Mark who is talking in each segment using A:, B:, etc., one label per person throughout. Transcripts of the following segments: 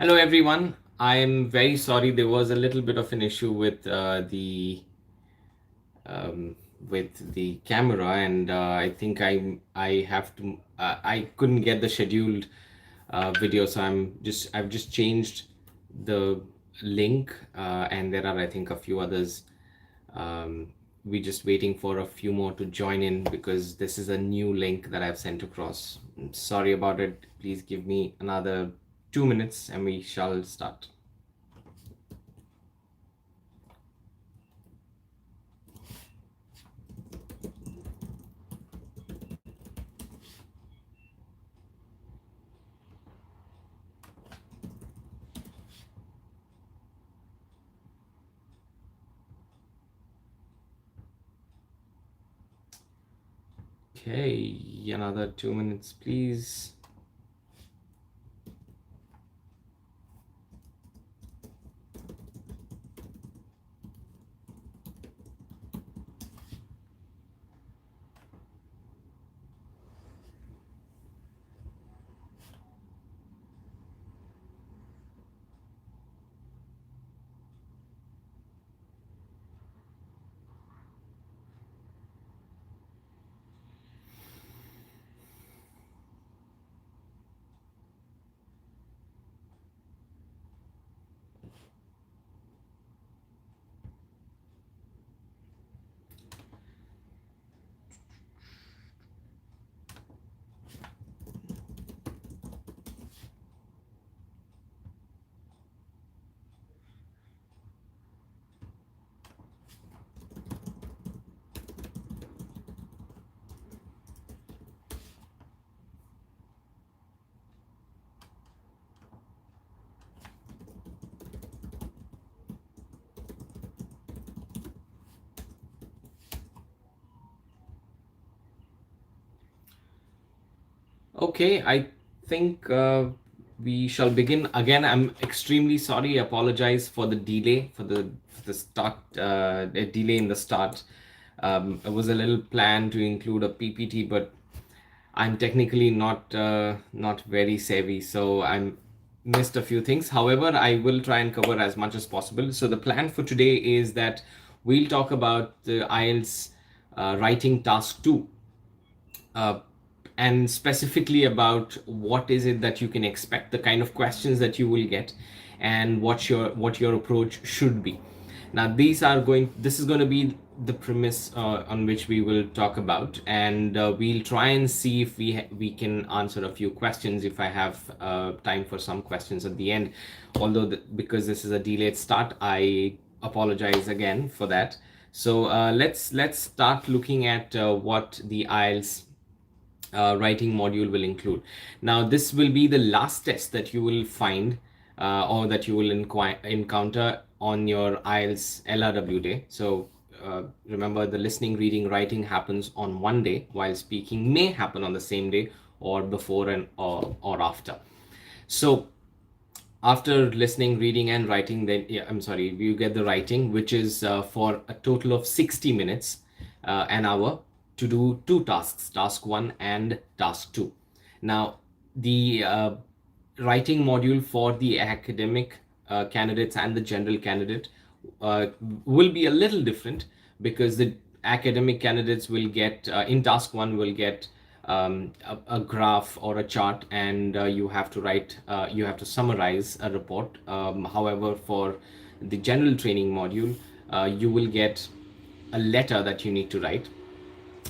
A: Hello everyone. I'm very sorry there was a little bit of an issue um, with the camera, and I think I have to I couldn't get the scheduled video, so I've just changed the link, and there are, I think, a few others. We're just waiting for a few more to join in because this is a new link that I've sent across. I'm sorry about it. Please give me another 2 minutes and we shall start. Okay, another 2 minutes, please. Okay, I think we shall begin. Again, I'm extremely sorry. I apologize for the delay, for the start, a delay in the start. It was a little plan to include a PPT, but I'm technically not very savvy, so I'm missed a few things. However, I will try and cover as much as possible. So the plan for today is that we'll talk about the IELTS writing task 2, uh, and specifically about what is it that you can expect, the kind of questions that you will get, and what your approach should be. Now this is going to be the premise on which we will talk about, and we'll try and see if we can answer a few questions if I have time for some questions at the end. Although because this is a delayed start, I apologize again for that. So let's start looking at what the IELTS writing module will include. Now, this will be the last test that you will find or that you will encounter on your IELTS LRW day. So remember, the listening, reading, writing happens on one day, while speaking may happen on the same day or before and or after. So after listening, reading, and writing, then I'm sorry, you get the writing, which is for a total of 60 minutes, an hour, to do two tasks, task 1 and task 2. Now, the writing module for the academic candidates and the general candidate uh, will be a little different, because the academic candidates will get in task 1 will get a graph or a chart, and you have to summarize a report. However, for the general training module, you will get a letter that you need to write.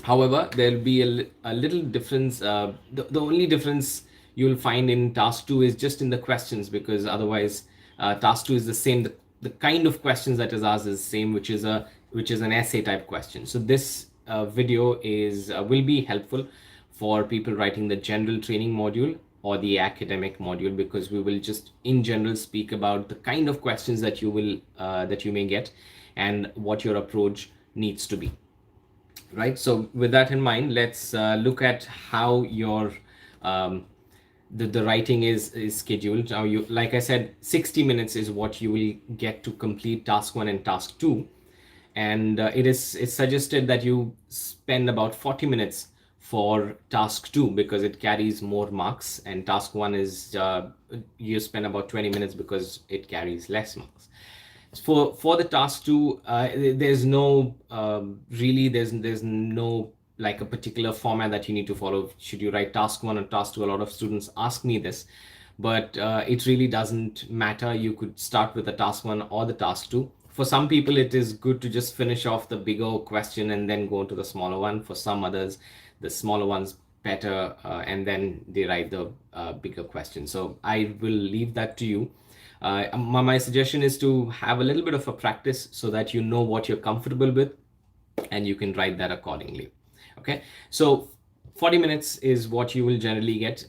A: However, there'll be a little difference. The only difference you'll find in task 2 is just in the questions, because otherwise task 2 is the same. The kind of questions that is asked is the same, which is an essay type question. So this video is will be helpful for people writing the general training module or the academic module, because we will just in general speak about the kind of questions that you may get and what your approach needs to be. Right, so with that in mind, let's look at how your the writing is scheduled. Now, you, like I said, 60 minutes is what you will get to complete task 1 and task 2, and it's suggested that you spend about 40 minutes for task 2 because it carries more marks, and task 1 is you spend about 20 minutes because it carries less marks. For the task 2, there's no really there's no like a particular format that you need to follow. Should you write task 1 or task 2? A lot of students ask me this, but it really doesn't matter. You could start with the task 1 or the task 2. For some people, it is good to just finish off the bigger question and then go to the smaller one. For some others, the smaller one's better, and then they write the bigger question. So I will leave that to you. My suggestion is to have a little bit of a practice so that you know what you're comfortable with and you can write that accordingly. Okay, so 40 minutes is what you will generally get,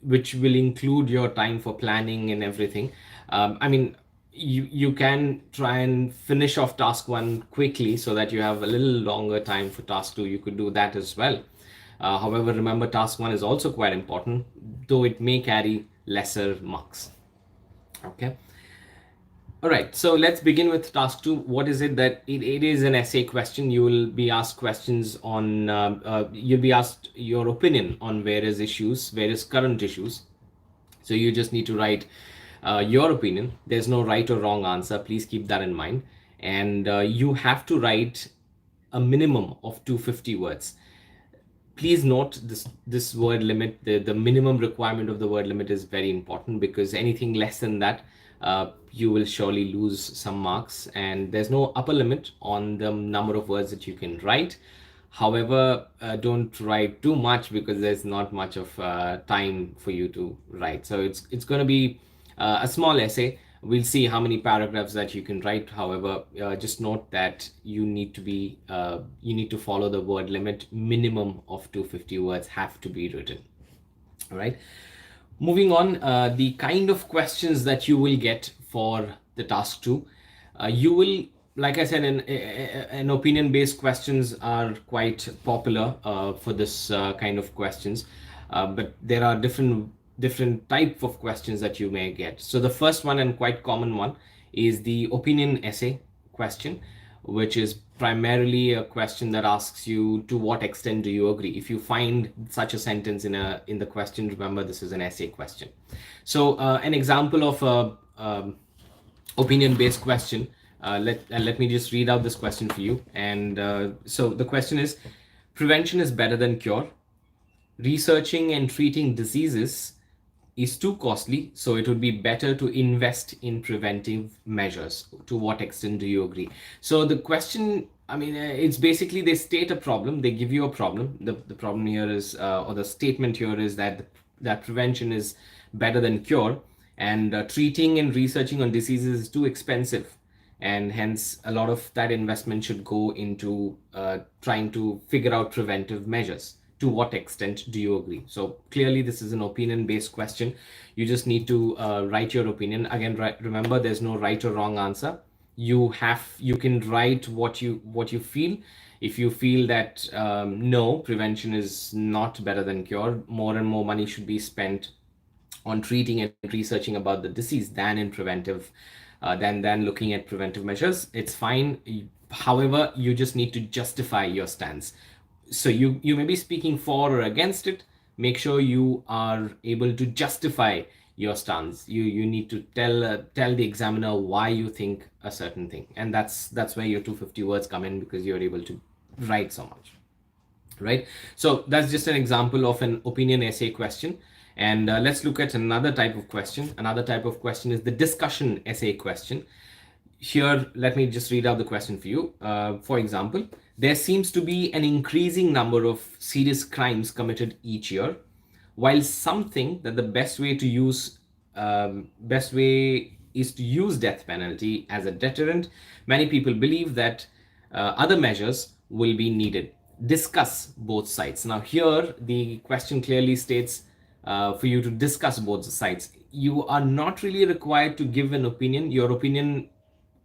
A: which will include your time for planning and everything. I mean, you can try and finish off task 1 quickly so that you have a little longer time for task 2. You could do that as well. However, remember, task 1 is also quite important, though it may carry lesser marks. Okay. All right, so let's begin with task 2. What is it that it is an essay question. You will be asked questions on, you'll be asked your opinion on various issues, various current issues. So you just need to write your opinion. There's no right or wrong answer. Please keep that in mind. And you have to write a minimum of 250 words. Please note this word limit. The minimum requirement of the word limit is very important, because anything less than that, you will surely lose some marks, and there's no upper limit on the number of words that you can write. However, don't write too much, because there's not much of time for you to write. So it's going to be a small essay. We'll see how many paragraphs that you can write. However, just note that you need to follow the word limit. Minimum of 250 words have to be written. All right. Moving on, the kind of questions that you will get for the task 2, you will, like I said, an opinion-based questions are quite popular for this kind of questions, but there are different type of questions that you may get. So the first one, and quite common one, is the opinion essay question, which is primarily a question that asks you, to what extent do you agree? If you find such a sentence in the question, remember, this is an essay question. So an example of a opinion-based question, let me just read out this question for you. And so the question is, prevention is better than cure. Researching and treating diseases is too costly, so it would be better to invest in preventive measures. To what extent do you agree? So the question, I mean, it's basically, they state a problem, they give you a problem. The problem here is, or the statement here is that prevention is better than cure, and treating and researching on diseases is too expensive, and hence a lot of that investment should go into trying to figure out preventive measures. To what extent do you agree? So clearly this is an opinion based question. You just need to write your opinion. Again, remember, there's no right or wrong answer. You can write what you feel. If you feel that no, prevention is not better than cure, more and more money should be spent on treating and researching about the disease than in preventive, than looking at preventive measures, it's fine. However, you just need to justify your stance. So you may be speaking for or against it. Make sure you are able to justify your stance. You need to tell the examiner why you think a certain thing, and that's where your 250 words come in, because you're able to write so much, right? So that's just an example of an opinion essay question. And let's look at another type of question. Another type of question is the discussion essay question. Here, let me just read out the question for you. For example, there seems to be an increasing number of serious crimes committed each year. While some think that the best way is to use death penalty as a deterrent, many people believe that other measures will be needed. Discuss both sides. Now here, the question clearly states for you to discuss both sides. You are not really required to give an opinion. Your opinion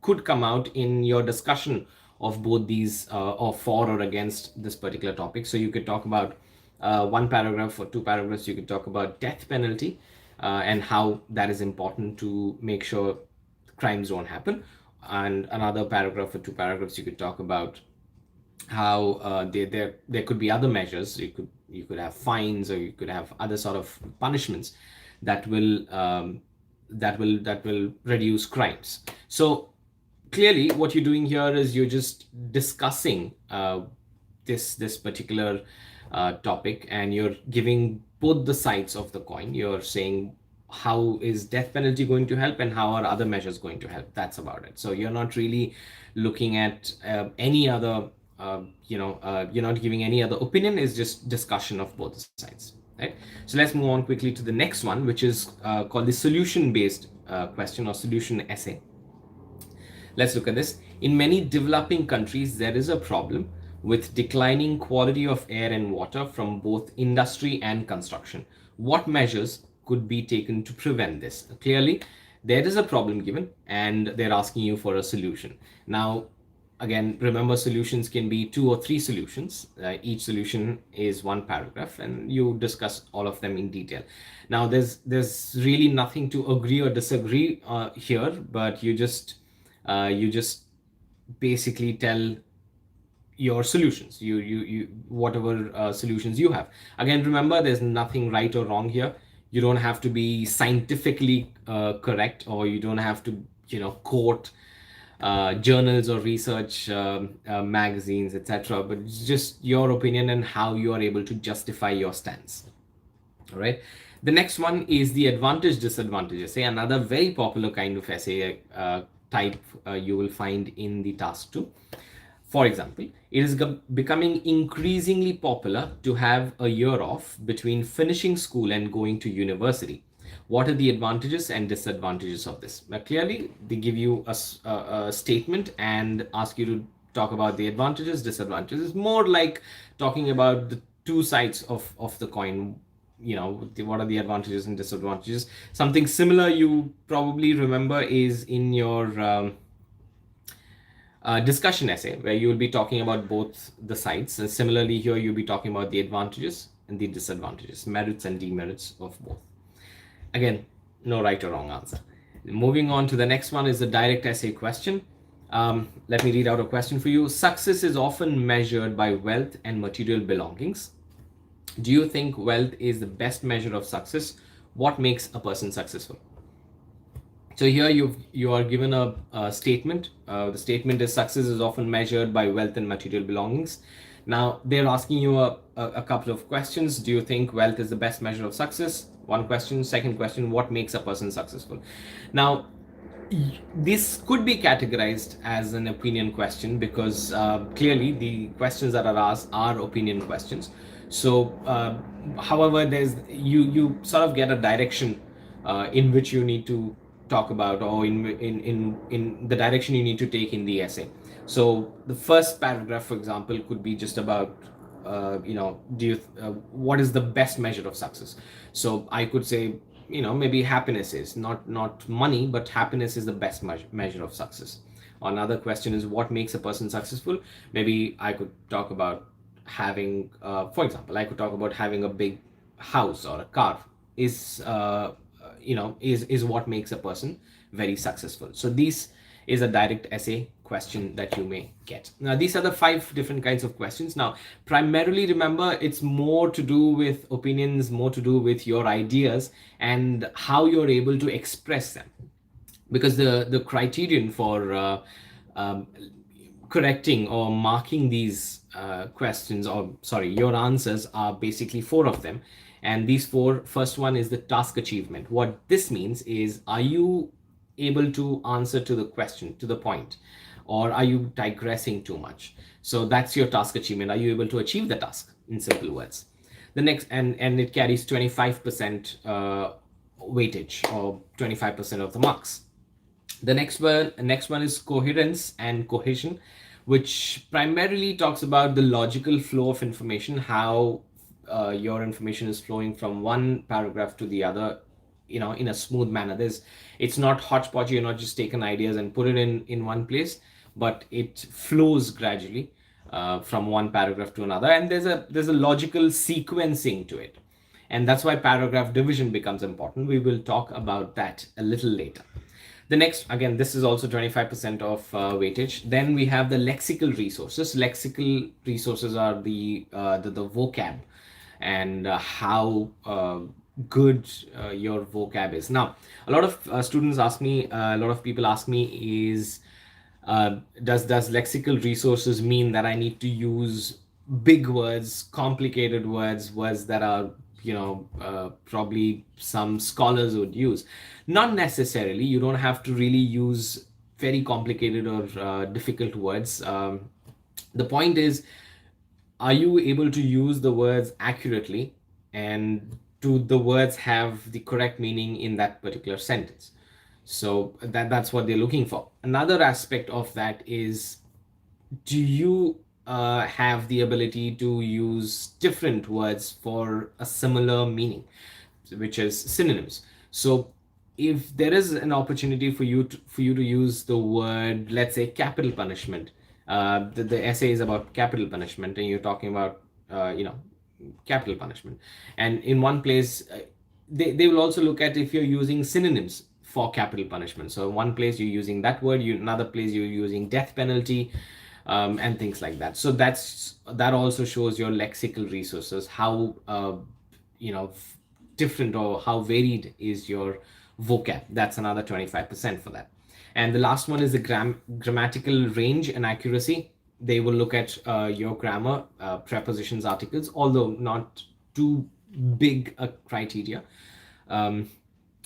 A: could come out in your discussion of both these, or for or against this particular topic. So you could talk about one paragraph or two paragraphs, you could talk about death penalty and how that is important to make sure crimes don't happen. And another paragraph or two paragraphs, you could talk about how there could be other measures. You could have fines, or you could have other sort of punishments that will reduce crimes. So clearly what you're doing here is you're just discussing this particular topic, and you're giving both the sides of the coin. You're saying how is death penalty going to help and how are other measures going to help. That's about it. So you're not really looking at any other you're not giving any other opinion. It's just discussion of both sides, right? So let's move on quickly to the next one, which is called the solution based question or solution essay. Let's look at this. In many developing countries, there is a problem with declining quality of air and water from both industry and construction. What measures could be taken to prevent this? Clearly, there is a problem given, and they're asking you for a solution. Now, again, remember, solutions can be 2 or 3 solutions. Each solution is one paragraph, and you discuss all of them in detail. Now, there's really nothing to agree or disagree here, but you just basically tell your solutions, you whatever solutions you have. Again, remember, there's nothing right or wrong here. You don't have to be scientifically correct, or you don't have to quote journals or research magazines, etc., but it's just your opinion and how you are able to justify your stance. All right. The next one is the advantage disadvantage essay, another very popular kind of essay type you will find in the task 2. For example, it is becoming increasingly popular to have a year off between finishing school and going to university. What are the advantages and disadvantages of this? Now, clearly, they give you a statement and ask you to talk about the advantages, disadvantages. It's more like talking about the two sides of the coin. What are the advantages and disadvantages? Something similar you probably remember is in your discussion essay, where you will be talking about both the sides. And similarly here, you'll be talking about the advantages and the disadvantages, merits and demerits of both. Again, no right or wrong answer. Moving on to the next one is the direct essay question. Let me read out a question for you. Success is often measured by wealth and material belongings. Do you think wealth is the best measure of success? What makes a person successful? So here you are given a statement. The statement is success is often measured by wealth and material belongings. Now they're asking you a couple of questions. Do you think wealth is the best measure of success? One question. Second question, what makes a person successful? Now, this could be categorized as an opinion question because clearly the questions that are asked are opinion questions. So, however, you sort of get a direction in which you need to talk about, or in the direction you need to take in the essay. So the first paragraph, for example, could be just about what is the best measure of success? So I could say, maybe happiness is not money, but happiness is the best measure of success. Another question is what makes a person successful? Maybe I could talk about having, for example, I could talk about having a big house or a car is what makes a person very successful. So this is a direct essay question that you may get. Now, these are the 5 different kinds of questions. Now, primarily, remember, it's more to do with opinions, more to do with your ideas and how you're able to express them. Because the criterion for correcting or marking these questions, or sorry, your answers, are basically 4 of them. And these 4, first one is the task achievement. What this means is, are you able to answer to the question, to the point, or are you digressing too much? So that's your task achievement. Are you able to achieve the task, in simple words? The next, and it carries 25% weightage, or 25% of the marks. The next one is coherence and cohesion, which primarily talks about the logical flow of information, how your information is flowing from one paragraph to the other, in a smooth manner. It's not hodgepodge. You're not just taking ideas and put it in one place, but it flows gradually from one paragraph to another, and there's a logical sequencing to it, and that's why paragraph division becomes important. We will talk about that a little later. The next, again, this is also 25% of weightage. Then we have the lexical resources. Lexical resources are the vocab and how good your vocab is. Now, a lot of students ask me, a lot of people ask me, is does lexical resources mean that I need to use big words, complicated words, words that are probably some scholars would use? Not necessarily. You don't have to really use very complicated or difficult words. The point is, are you able to use the words accurately, and do the words have the correct meaning in that particular sentence? So that's what they're looking for. Another aspect of that is, do you have the ability to use different words for a similar meaning, which is synonyms? So if there is an opportunity for you to use the word, let's say, capital punishment, the essay is about capital punishment, and you're talking about capital punishment, and in one place they will also look at if you're using synonyms for capital punishment. So in one place you're using that word, another place you're using death penalty, and things like that. So that also shows your lexical resources, how different or how varied is your vocab. That's another 25% for that. And the last one is the grammatical range and accuracy. They will look at your grammar, prepositions, articles, although not too big a criteria.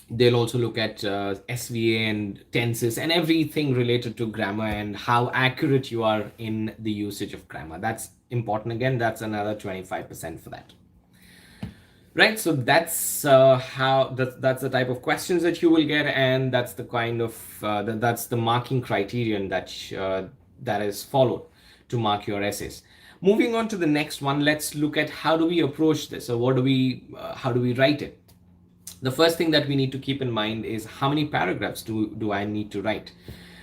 A: They'll also look at SVA and tenses and everything related to grammar and how accurate you are in the usage of grammar. That's important. Again, that's another 25% for that. Right, so that's that's the type of questions that you will get, and that's the kind of that's the marking criterion that is followed to mark your essays. Moving on to the next one, let's look at how do we approach this, or how do we write it. The first thing that we need to keep in mind is how many paragraphs do I need to write.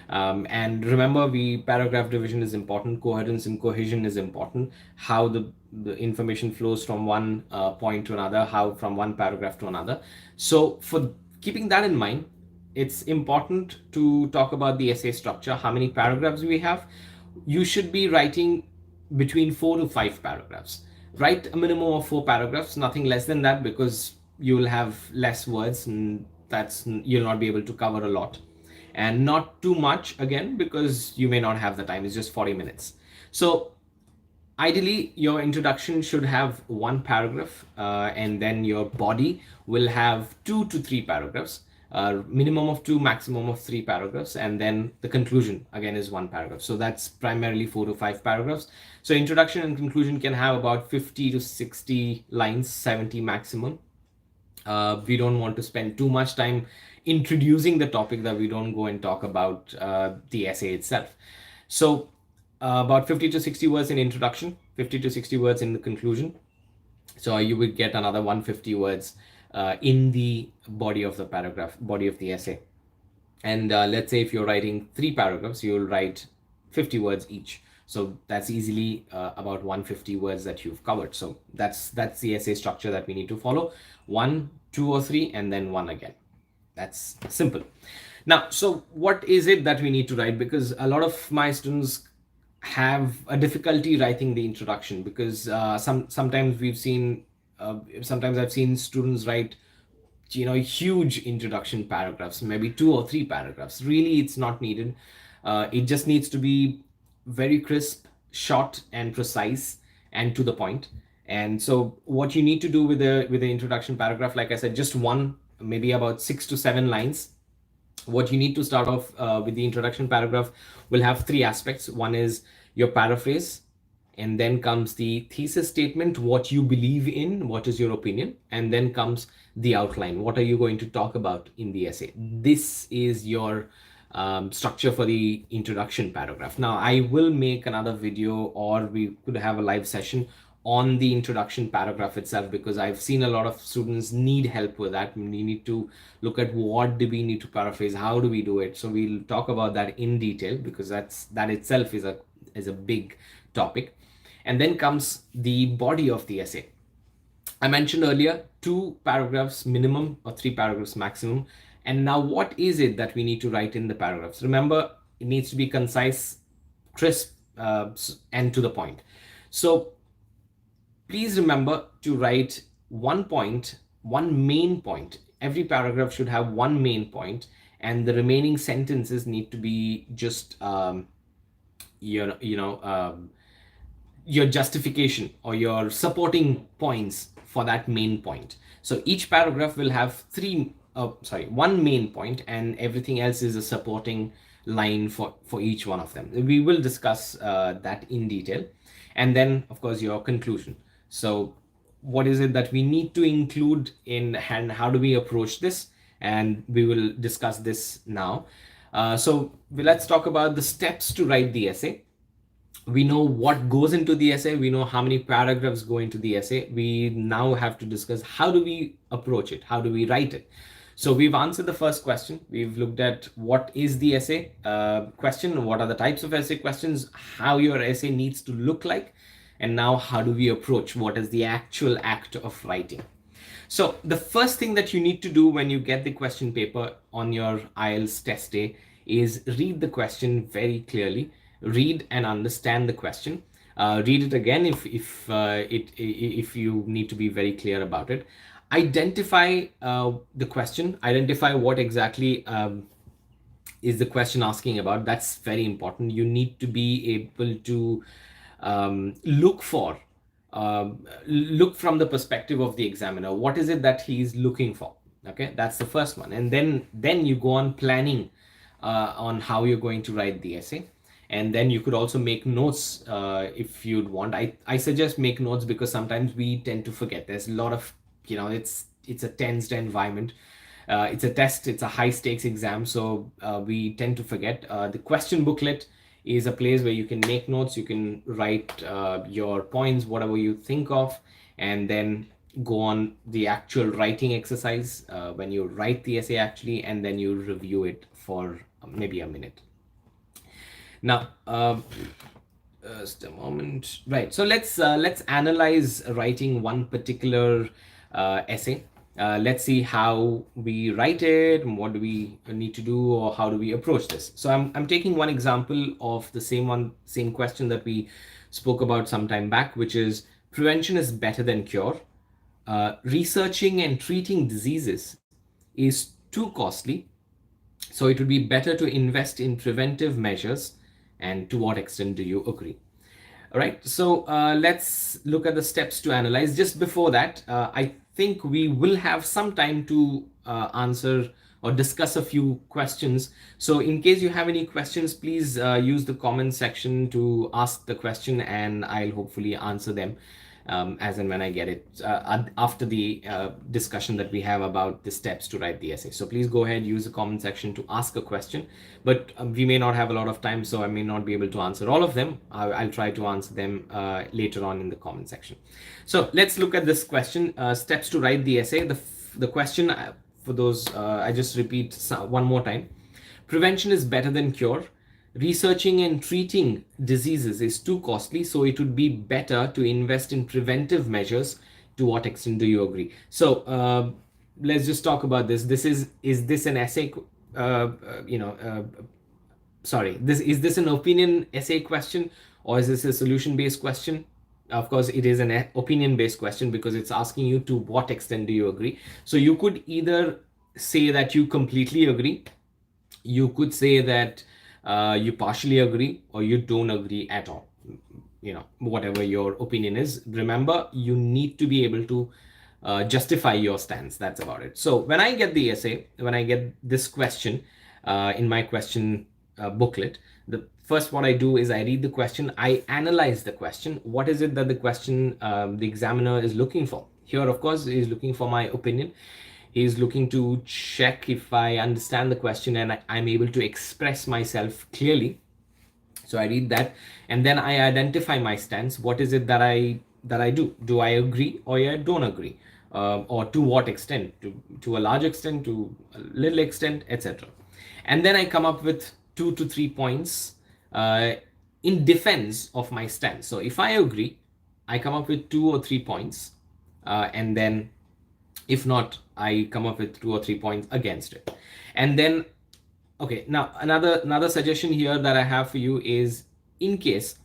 A: And remember, paragraph division is important, coherence and cohesion is important, how the information flows from one point to another, how from one paragraph to another. So for keeping that in mind, it's important to talk about the essay structure, how many paragraphs we have. You should be writing between 4 to 5 paragraphs. Write a minimum of 4 paragraphs, nothing less than that, because you will have less words, and you'll not be able to cover a lot. And not too much, again, because you may not have the time. It's just 40 minutes. So ideally, your introduction should have 1 paragraph, and then your body will have 2 to 3 paragraphs, minimum of 2, maximum of 3 paragraphs, and then the conclusion again is 1 paragraph. So that's primarily 4 to 5 paragraphs. So introduction and conclusion can have about 50 to 60 lines, 70 maximum. We don't want to spend too much time introducing the topic that we don't go and talk about the essay itself. So about 50 to 60 words in introduction, 50 to 60 words in the conclusion. So you would get another 150 words in the body of the paragraph, body of the essay. And let's say if you're writing 3 paragraphs, you'll write 50 words each. So that's easily about 150 words that you've covered. So that's the essay structure that we need to follow: 1, 2, or 3, and then 1 again. That's simple. Now, so what is it that we need to write? Because a lot of my students have a difficulty writing the introduction, because sometimes I've seen students write huge introduction paragraphs, maybe 2 or 3 paragraphs. Really, it's not needed. It just needs to be very crisp, short, and precise, and to the point. And so what you need to do with the introduction paragraph, like I said, just one, maybe about 6 to 7 lines. What you need to start off with the introduction paragraph will have 3 aspects. One is your paraphrase, and then comes the thesis statement, what you believe in, what is your opinion, and then comes the outline, what are you going to talk about in the essay. This is your structure for the introduction paragraph. Now, I will make another video, or we could have a live session on the introduction paragraph itself, because I've seen a lot of students need help with that. We need to look at what do we need to paraphrase, how do we do it. So we'll talk about that in detail, because that itself is a big topic. And then comes the body of the essay. I mentioned earlier 2 paragraphs minimum or 3 paragraphs maximum, And now what is it that we need to write in the paragraphs? Remember, it needs to be concise, crisp, and to the point. So please remember to write one point, one main point. Every paragraph should have one main point, and the remaining sentences need to be just your justification or your supporting points for that main point. So each paragraph will have one main point, and everything else is a supporting line for each one of them. We will discuss that in detail. And then, of course, your conclusion. So what is it that we need to include in, and how do we approach this? And we will discuss this now. So let's talk about the steps to write the essay. We know what goes into the essay, we know how many paragraphs go into the essay. We now have to discuss how do we approach it, how do we write it. So we've answered the first question. We've looked at what is the essay question, what are the types of essay questions, how your essay needs to look like, and now how do we approach what is the actual act of writing. So the first thing that you need to do when you get the question paper on your IELTS test day is read the question very clearly. Read and understand the question. Read it again if you need to be very clear about it. Identify the question. Identify what exactly is the question asking about. That's very important. You need to be able to look for look from the perspective of the examiner. What is it that he's looking for? Okay, that's the first one. And then you go on planning on how you're going to write the essay. And then you could also make notes if you'd want. I suggest make notes because sometimes we tend to forget. There's a lot of, it's a tensed environment. It's a test, it's a high stakes exam, so we tend to forget. The question booklet is a place where you can make notes, you can write your points, whatever you think of, and then go on the actual writing exercise when you write the essay actually, and then you review it for maybe a minute. Now, just a moment. Right. So let's analyze writing one particular essay. Let's see how we write it, what do we need to do, or how do we approach this. So I'm taking one example of the same question that we spoke about some time back, which is prevention is better than cure. Researching and treating diseases is too costly, so it would be better to invest in preventive measures. And to what extent do you agree? All right, so let's look at the steps to analyze. Just before that, I think we will have some time to answer or discuss a few questions. So in case you have any questions, please use the comment section to ask the question, and I'll hopefully answer them as and when I get it after the discussion that we have about the steps to write the essay. So please go ahead, use the comment section to ask a question, but we may not have a lot of time, so I may not be able to answer all of them. I'll try to answer them later on in the comment section. So let's look at this question, steps to write the essay. The question, for those, I just repeat one more time. Prevention is better than cure. Researching and treating diseases is too costly, so it would be better to invest in preventive measures. To what extent do you agree? So let's just talk about this. Is this an essay? Is this an opinion essay question, or is this a solution-based question? Of course, it is an opinion-based question because it's asking you to what extent do you agree. So you could either say that you completely agree, you could say that you partially agree, or you don't agree at all. Whatever your opinion is, remember, you need to be able to justify your stance. That's about it. So when I get the essay, when I get this question in my question booklet, the first what I do is I read the question, I analyze the question. What is it that the question, the examiner is looking for? Here, of course, he is looking for my opinion. He's looking to check if I understand the question and I'm able to express myself clearly. So I read that, and then I identify my stance. What is it that I do? Do I agree or I don't agree? Or to what extent? To a large extent, to a little extent, etc. And then I come up with 2 to 3 points in defense of my stance. So if I agree, I come up with 2 or 3 points, and then if not, I come up with 2 or 3 points against it. And then, okay, now another suggestion here that I have for you is, in case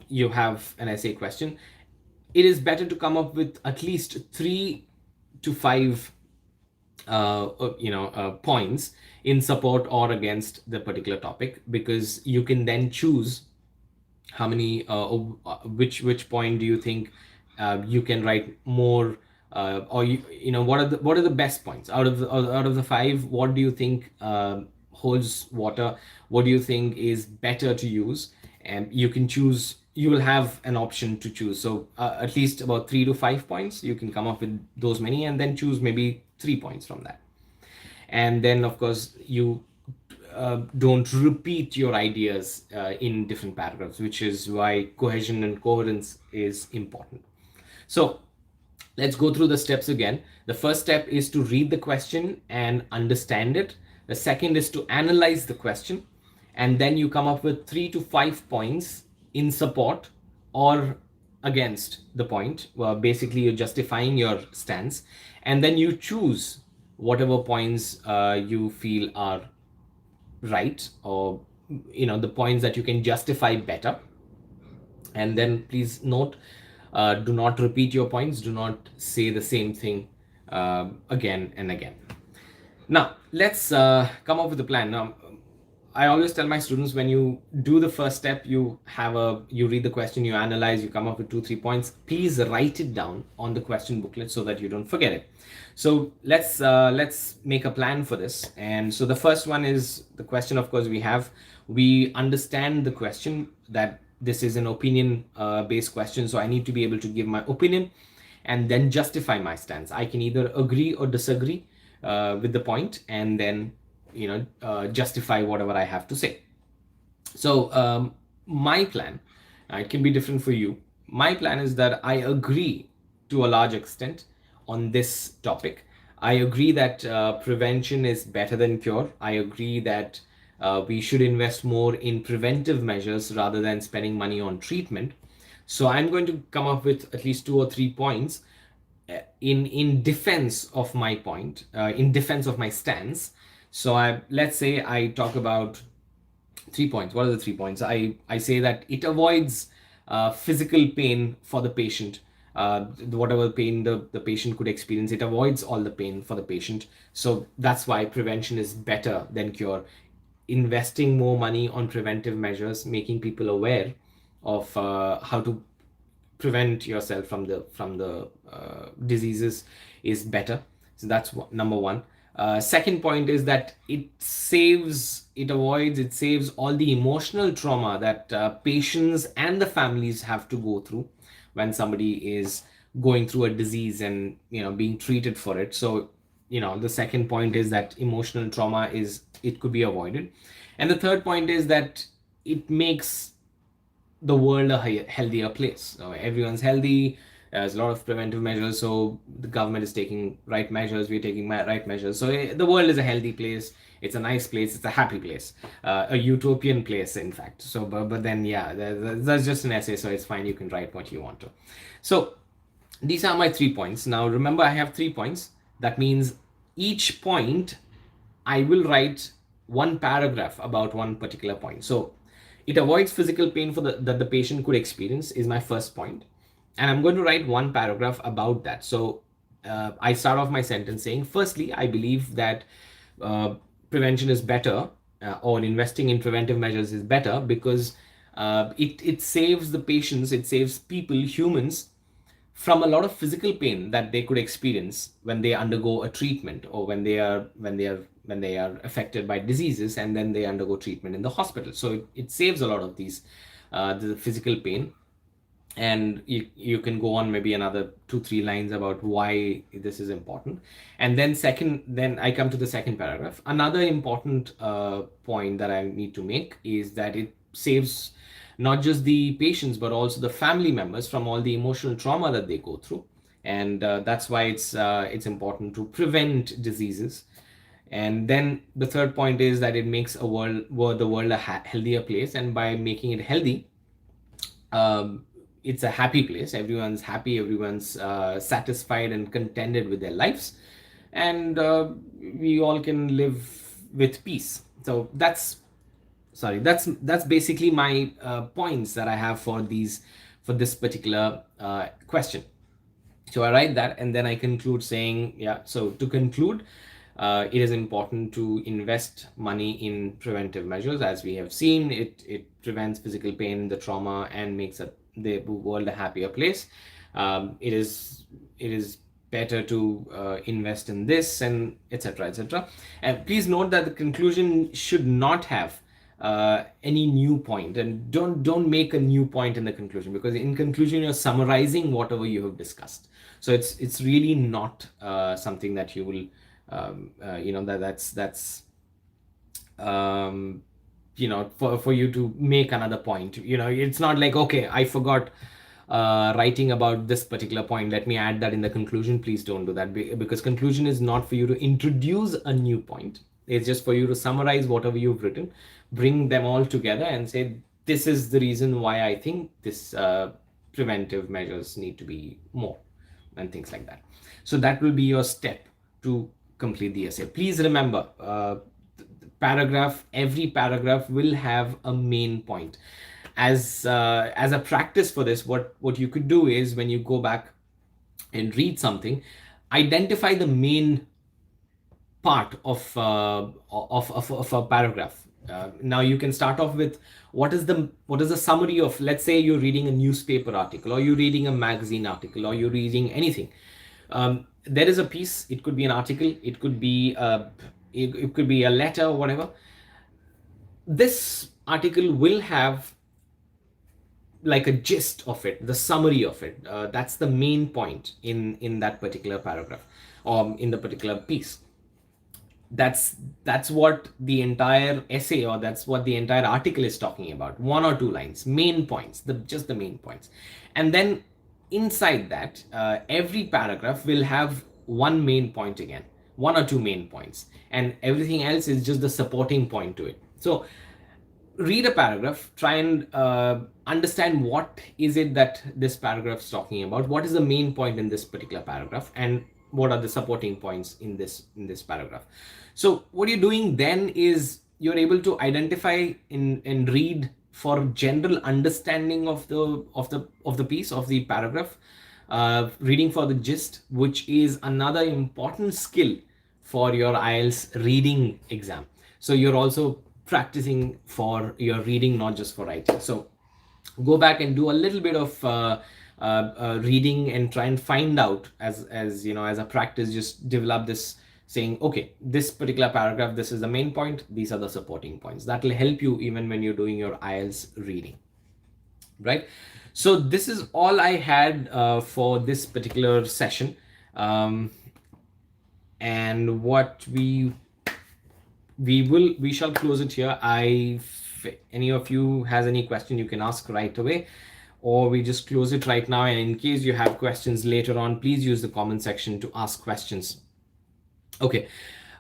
A: you have an essay question, it is better to come up with at least 3 to 5 points in support or against the particular topic, because you can then choose how many which point do you think you can write more, or what are the best points out of the 5. What do you think holds water? What do you think is better to use? And you can choose, you will have an option to choose. So at least about 3 to 5 points, you can come up with those many, and then choose maybe 3 points from that. And then of course you don't repeat your ideas in different paragraphs, which is why cohesion and coherence is important. So let's go through the steps again. The first step is to read the question and understand it. The second is to analyze the question, and then you come up with 3 to 5 points in support or against the point. Well, basically you're justifying your stance, and then you choose whatever points you feel are right, or the points that you can justify better. And then please note, do not repeat your points, do not say the same thing again and again. Now let's come up with a plan. Now I always tell my students, when you do the first step, you read the question, you analyze, you come up with 2-3 points. Please write it down on the question booklet so that you don't forget it. So let's make a plan for this. And so the first one is the question. Of course, we understand the question, that this is an opinion based question. So I need to be able to give my opinion and then justify my stance. I can either agree or disagree with the point, and then justify whatever I have to say. So my plan, it can be different for you. My plan is that I agree to a large extent on this topic. I agree that prevention is better than cure. I agree that we should invest more in preventive measures rather than spending money on treatment. So I'm going to come up with at least 2 or 3 points in defense of my point, in defense of my stance. So let's say I talk about 3 points. What are the 3 points? I say that it avoids physical pain for the patient. Whatever pain the patient could experience, it avoids all the pain for the patient. So that's why prevention is better than cure. Investing more money on preventive measures, making people aware of how to prevent yourself from the diseases is better. So that's number one. Second point is that it saves all the emotional trauma that patients and the families have to go through when somebody is going through a disease and being treated for it. So the second point is that emotional trauma could be avoided. And the third point is that it makes the world a healthier place. So everyone's healthy. There's a lot of preventive measures. So the government is taking right measures. We're taking right measures. So the world is a healthy place. It's a nice place. It's a happy place, a utopian place, in fact. So, but then, yeah, that's just an essay. So it's fine. You can write what you want to. So these are my 3 points. Now, remember, I have 3 points. That means each point I will write one paragraph about one particular point. So it avoids physical pain that the patient could experience is my first point. And I'm going to write one paragraph about that. So I start off my sentence saying, firstly, I believe that prevention is better, or investing in preventive measures is better, because it saves the patients, it saves people, humans, from a lot of physical pain that they could experience when they undergo a treatment, or when they are affected by diseases and then they undergo treatment in the hospital. So it saves a lot of the physical pain. And you can go on maybe another 2-3 lines about why this is important. And then I come to the second paragraph. Another important point that I need to make is that it saves not just the patients but also the family members from all the emotional trauma that they go through. And that's why it's important to prevent diseases. And then the third point is that it makes the world a healthier place. And by making it healthy, it's a happy place. Everyone's happy, everyone's satisfied and contented with their lives. and we all can live with peace. So that's basically my points that I have for this particular question. So I write that and then I conclude saying, yeah, so to conclude, it is important to invest money in preventive measures. As we have seen, it prevents physical pain, the trauma, and makes the world a happier place. It is better to invest in this, and etc., etc. And please note that the conclusion should not have any new point, and don't make a new point in the conclusion, because in conclusion you're summarizing whatever you have discussed. So it's really not something that you will that's um, for you to make another point. It's not like, okay, I forgot writing about this particular point, let me add that in the conclusion. Please don't do that, because conclusion is not for you to introduce a new point. It's just for you to summarize whatever you've written, bring them all together and say, this is the reason why I think this preventive measures need to be more, and things like that. So that will be your step to complete the essay. Please remember, every paragraph will have a main point. As a practice for this, what you could do is, when you go back and read something, identify the main part of a paragraph. Now you can start off with, what is the summary of, let's say you're reading a newspaper article, or you're reading a magazine article, or you're reading anything. There is a piece. It could be an article, it could be a letter, or whatever. This article will have like a gist of it, the summary of it. That's the main point in that particular paragraph, or in the particular piece. That's what the entire essay, or that's what the entire article is talking about. One or two lines, main points, just the main points. And then inside that, every paragraph will have one main point again, one or two main points, and everything else is just the supporting point to it. So read a paragraph, try and understand what is it that this paragraph is talking about, what is the main point in this particular paragraph, and what are the supporting points in this paragraph. So what you're doing then is, you're able to identify and read for general understanding of the piece, of the paragraph, reading for the gist, which is another important skill for your IELTS reading exam. So you're also practicing for your reading, not just for writing. So go back and do a little bit of reading, and try and find out, as you know, as a practice, just develop this, saying, okay, this particular paragraph, this is the main point, these are the supporting points. That will help you even when you're doing your IELTS reading, right? So this is all I had for this particular session. And what we shall close it here. If any of you has any question, you can ask right away, or we just close it right now. And in case you have questions later on, please use the comment section to ask questions. Okay.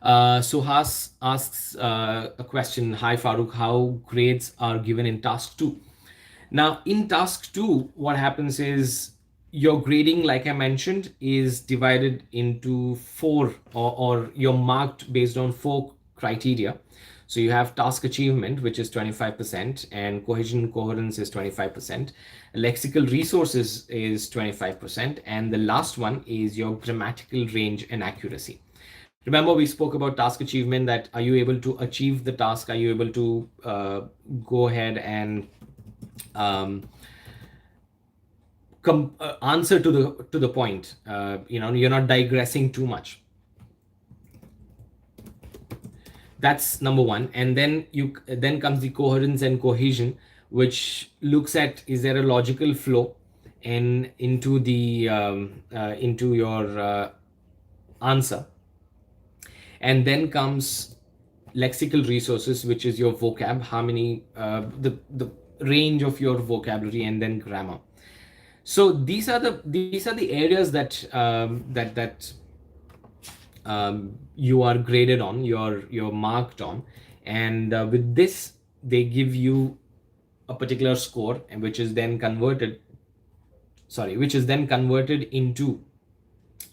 A: Suhas asks a question. Hi Farooq, how grades are given in task 2? Now in task 2, what happens is, your grading, like I mentioned, is divided into 4, or you're marked based on 4 criteria. So you have task achievement, which is 25%, and cohesion coherence is 25%. Lexical resources is 25%, and the last one is your grammatical range and accuracy. Remember, we spoke about task achievement, that are you able to achieve the task? Are you able to go ahead and answer to the point? You're not digressing too much. That's number one. And then comes the coherence and cohesion, which looks at, is there a logical flow into your answer. And then comes lexical resources, which is your vocab, how many the range of your vocabulary, and then grammar. So these are the areas that you are graded on, you're marked on, and with this they give you a particular score, and which is then converted into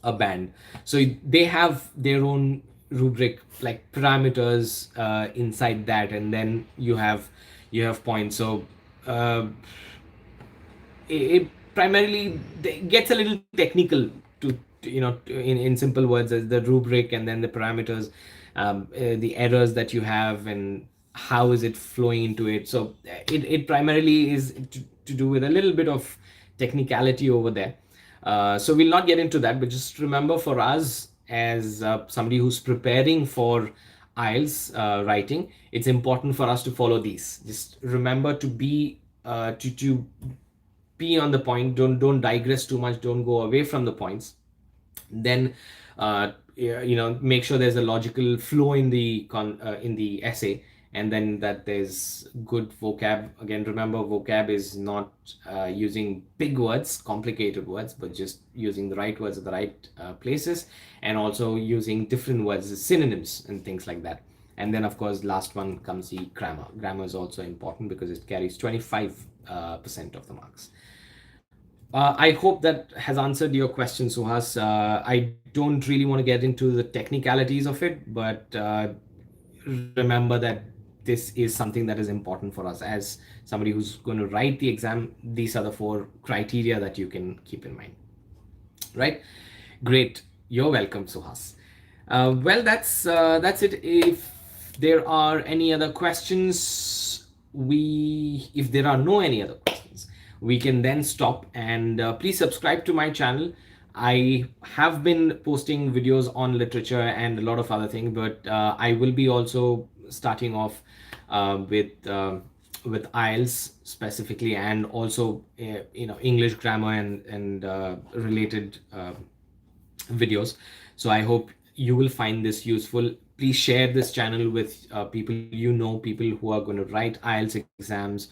A: a band. So they have their own rubric, like parameters inside that, and then you have points. So uh, it primarily gets a little technical in simple words, as the rubric and then the parameters, the errors that you have, and how is it flowing into it. So it primarily is to do with a little bit of technicality over there. So we'll not get into that, but just remember, for us as somebody who's preparing for IELTS writing, it's important for us to follow these. Just remember to be on the point. Don't digress too much. Don't go away from the points. Then make sure there's a logical flow in the essay, and then that there's good vocab. Again, remember, vocab is not using big words, complicated words, but just using the right words at the right places, and also using different words as synonyms and things like that. And then, of course, last one comes the grammar. Grammar is also important because it carries 25% of the marks. I hope that has answered your question, Suhas. I don't really want to get into the technicalities of it, but remember that this is something that is important for us as somebody who's going to write the exam. These are the 4 criteria that you can keep in mind. Right? Great. You're welcome, Suhas. Well, that's it. If there are any other questions, if there are no any other questions, we can then stop. And please subscribe to my channel. I have been posting videos on literature and a lot of other things, but I will be also starting off with IELTS specifically, and also English grammar and related videos. So I hope you will find this useful. Please share this channel with people people who are going to write IELTS exams,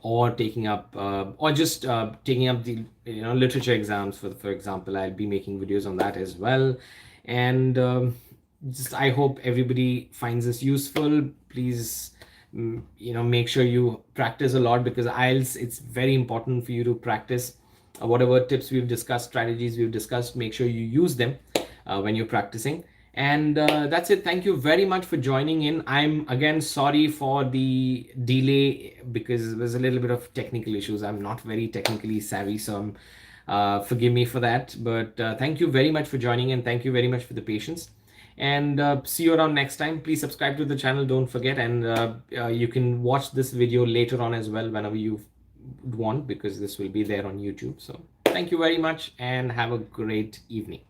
A: or just taking up the literature exams. For example, I'll be making videos on that as well. And just I hope everybody finds this useful. Please make sure you practice a lot, because IELTS, it's very important for you to practice. Whatever tips we've discussed, strategies we've discussed, make sure you use them when you're practicing. And that's it. Thank you very much for joining in. I'm again sorry for the delay, because there's a little bit of technical issues. I'm not very technically savvy, so forgive me for that. But thank you very much for joining, and thank you very much for the patience. And see you around next time. Please subscribe to the channel, don't forget. And you can watch this video later on as well, whenever you want, because this will be there on YouTube. So thank you very much, and have a great evening.